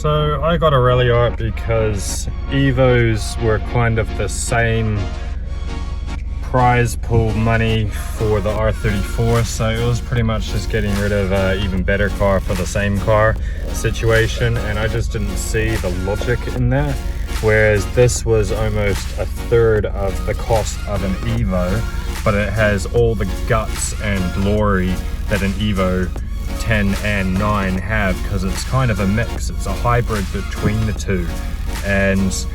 So I got a Ralliart because Evos were kind of the same prize pool money for the R34, so it was pretty much just getting rid of an even better car for the same car situation, and I just didn't see the logic in that. Whereas this was almost a third of the cost of an Evo, but it has all the guts and glory that an Evo 10 and 9 have, because it's kind of a mix. It's a hybrid between the two, and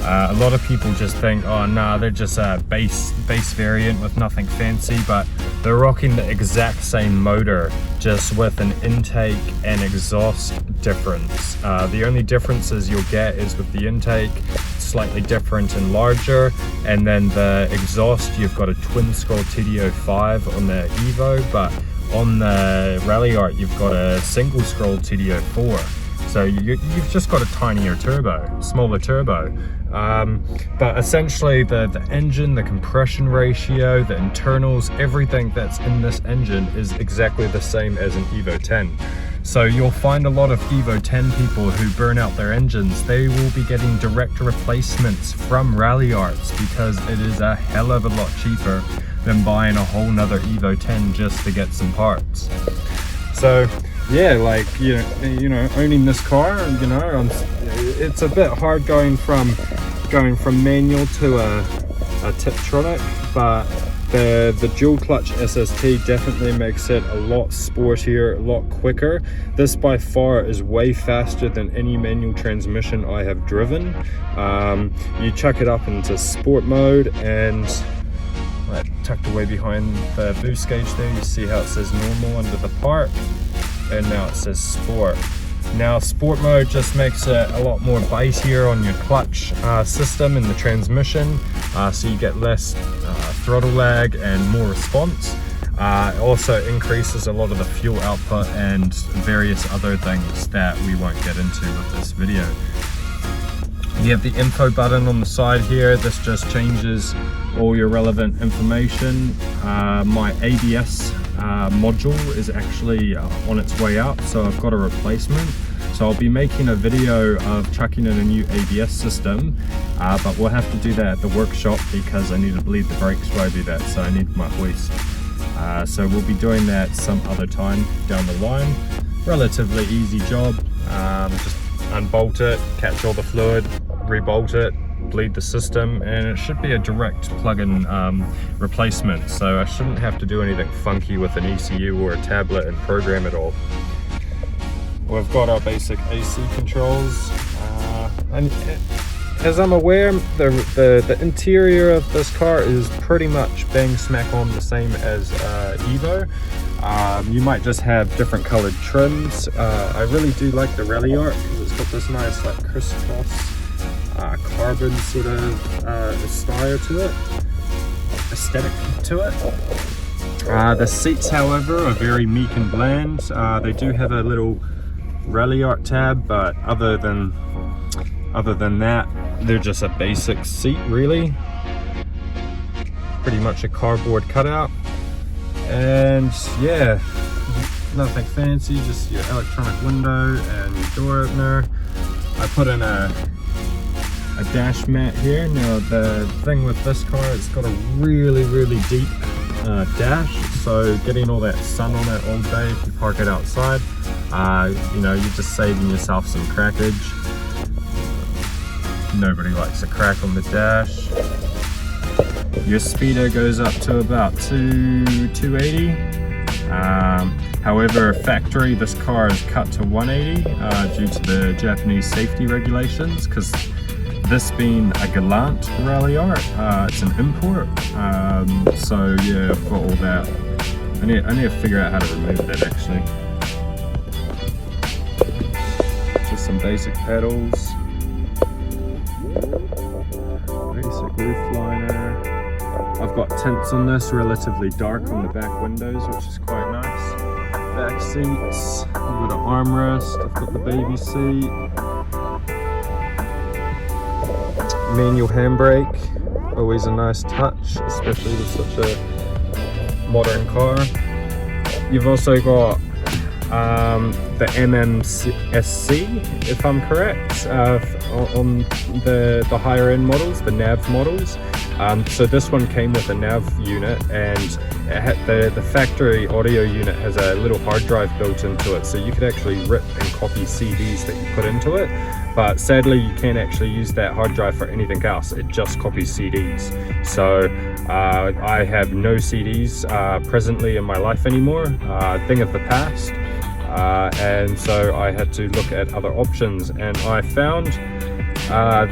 a lot of people just think, oh nah, they're just a base variant with nothing fancy, but they're rocking the exact same motor, just with an intake and exhaust difference. The only differences you'll get is with the intake, slightly different and larger, and then the exhaust, you've got a twin scroll TD05 on the Evo, but on the Ralliart you've got a single scroll TD04. So you've just got a tinier turbo, smaller turbo. But essentially the engine, the compression ratio, the internals, everything that's in this engine is exactly the same as an Evo 10. So you'll find a lot of Evo 10 people who burn out their engines. They will be getting direct replacements from Ralliarts because it is a hell of a lot cheaper than buying a whole nother Evo 10 just to get some parts. So yeah, like, you know, owning this car, you know, it's a bit hard going from manual to a Tiptronic, but the dual clutch SST definitely makes it a lot sportier, a lot quicker. This by far is way faster than any manual transmission I have driven. You chuck it up into sport mode, and tucked away behind the boost gauge there, you see how it says normal under the part, and now it says sport. Now sport mode just makes it a lot more bitier on your clutch system in the transmission, so you get less throttle lag and more response. It also increases a lot of the fuel output and various other things that we won't get into with this video. You have the info button on the side here. This just changes all your relevant information. My ABS module is actually on its way out, so I've got a replacement. So I'll be making a video of chucking in a new ABS system, but we'll have to do that at the workshop because I need to bleed the brakes while I do that, so I need my hoist. So we'll be doing that some other time down the line. Relatively easy job. Just unbolt it, catch all the fluid, rebolt it, bleed the system, and it should be a direct plug-in replacement, so I shouldn't have to do anything funky with an ECU or a tablet and program it all. We've got our basic AC controls, and as I'm aware, the interior of this car is pretty much bang smack on the same as Evo. You might just have different colored trims. I really do like the Ralliart because it's got this nice like crisscross carbon sort of style to it, aesthetic to it. The seats, however, are very meek and bland. They do have a little Ralliart tab, but other than that, they're just a basic seat, really. Pretty much a cardboard cutout, and yeah, nothing fancy, just your electronic window and your door opener. I put in a dash mat here. Now the thing with this car, it's got a really deep dash, so getting all that sun on it all day if you park it outside, you know, you're just saving yourself some crackage. Nobody likes a crack on the dash. Your speedo goes up to about 280. However, factory, this car is cut to 180 due to the Japanese safety regulations, because this being a Galant Ralliart, it's an import. So yeah, I've got all that. I need to figure out how to remove that actually. Just some basic pedals. Basic roof liner. I've got tints on this, relatively dark on the back windows, which is quite nice. Back seats, I've got an armrest, I've got the baby seat. Manual handbrake, always a nice touch, especially with such a modern car. You've also got the MMSC, if I'm correct, on the higher end models, the nav models. So this one came with a nav unit, and it had the factory audio unit has a little hard drive built into it, so you could actually rip and copy CDs that you put into it. But sadly, you can't actually use that hard drive for anything else. It just copies CDs. So I have no CDs presently in my life anymore, thing of the past. And so I had to look at other options, and I found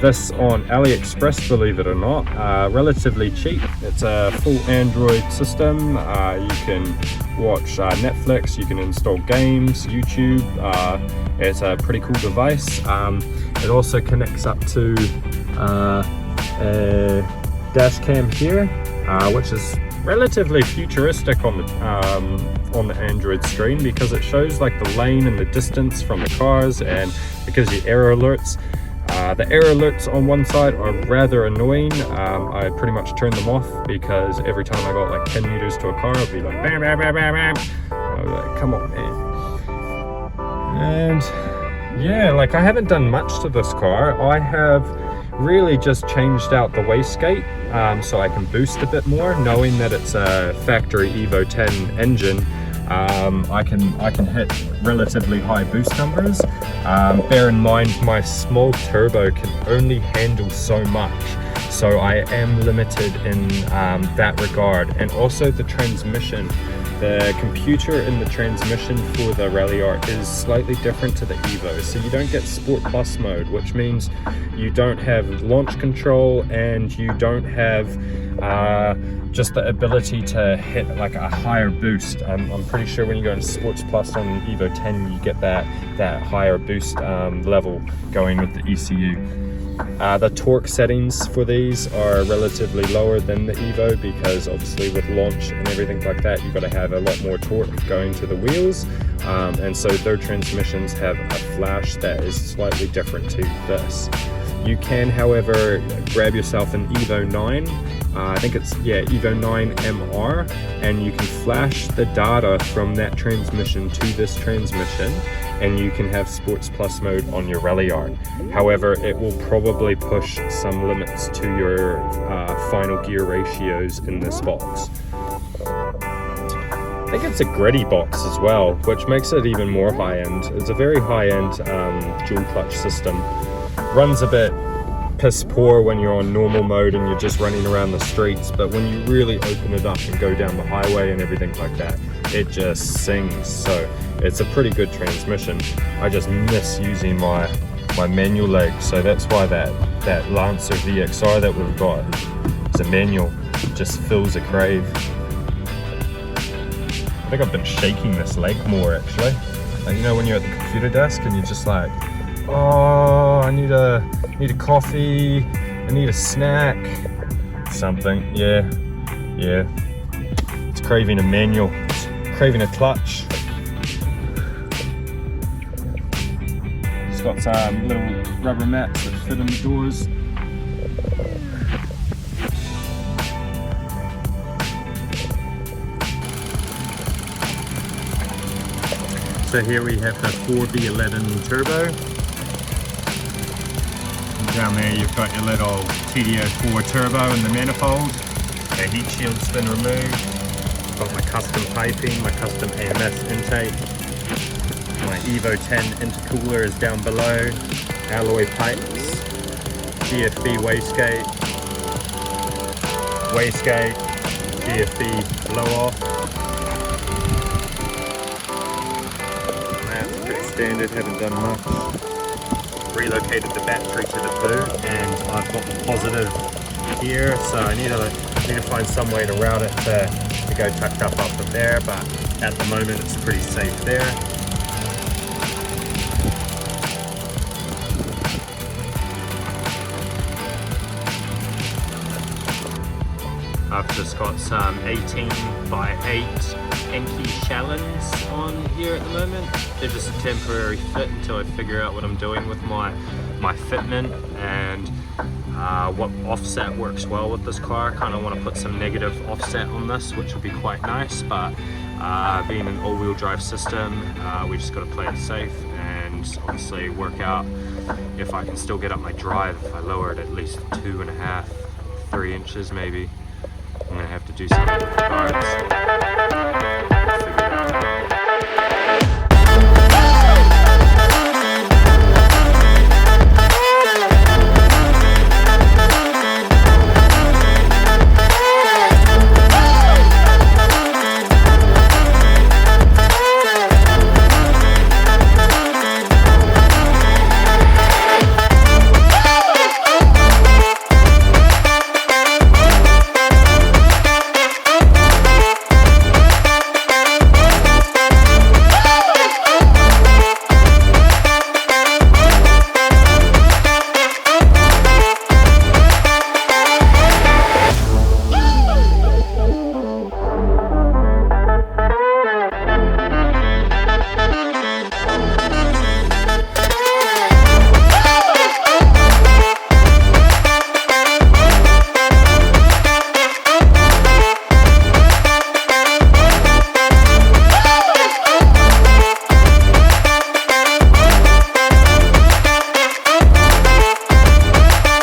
this on AliExpress, believe it or not, relatively cheap. It's a full Android system. You can watch Netflix, you can install games, YouTube. It's a pretty cool device. It also connects up to a dash cam here, which is relatively futuristic on the Android screen, because it shows like the lane and the distance from the cars, and it gives you error alerts. The error alerts on one side are rather annoying. I pretty much turned them off, because every time I got like 10 meters to a car, I'd be like bam bam bam bam bam. I was like, come on, man. And yeah, like I haven't done much to this car. I have really just changed out the wastegate so I can boost a bit more, knowing that it's a factory Evo 10 engine. I can hit relatively high boost numbers. Bear in mind, my small turbo can only handle so much, so I am limited in that regard. And also the transmission. The computer in the transmission for the Ralliart is slightly different to the Evo. So you don't get Sport Plus mode, which means you don't have launch control, and you don't have just the ability to hit like a higher boost. I'm pretty sure when you go into Sports Plus on Evo 10, you get that higher boost level going with the ECU. The torque settings for these are relatively lower than the Evo, because obviously with launch and everything like that, you've got to have a lot more torque going to the wheels, and so their transmissions have a flash that is slightly different to this. You can, however, grab yourself an Evo 9, I think it's, yeah, Evo 9 MR, and you can flash the data from that transmission to this transmission, and you can have Sports Plus mode on your Ralliart. However, it will probably push some limits to your final gear ratios in this box. I think it's a gritty box as well, which makes it even more high-end. It's a very high-end dual clutch system. Runs a bit piss poor when you're on normal mode and you're just running around the streets, but when you really open it up and go down the highway and everything like that, it just sings. So it's a pretty good transmission. I just miss using my manual leg, so that's why that Lancer VXR that we've got is a manual. It just fills a crave. I think I've been shaking this leg more actually. Like, you know, when you're at the computer desk and you're just like, oh, I need a coffee, I need a snack, something. Yeah, it's craving a manual, it's craving a clutch. It's got some little rubber mats that fit in the doors. So here we have the 4V11 turbo. Down there you've got your little TD04 turbo in the manifold. The heat shield's been removed. Got my custom piping, my custom AMS intake. My Evo 10 intercooler is down below. Alloy pipes. GFB wastegate. GFB blow off. That's pretty standard, haven't done much. Relocated the battery to the boot, and I've got the positive here, so I need to find some way to route it to go tucked up there, but at the moment it's pretty safe there. I've just got some 18x8 Enki Shallons on here at the moment. They're just a temporary fit until I figure out what I'm doing with my fitment, and what offset works well with this car. I kind of want to put some negative offset on this, which would be quite nice, but being an all-wheel drive system, we just got to play it safe and obviously work out if I can still get up my drive. If I lower it at least 2.5, 3 inches maybe, I'm going to have to do something with the guards.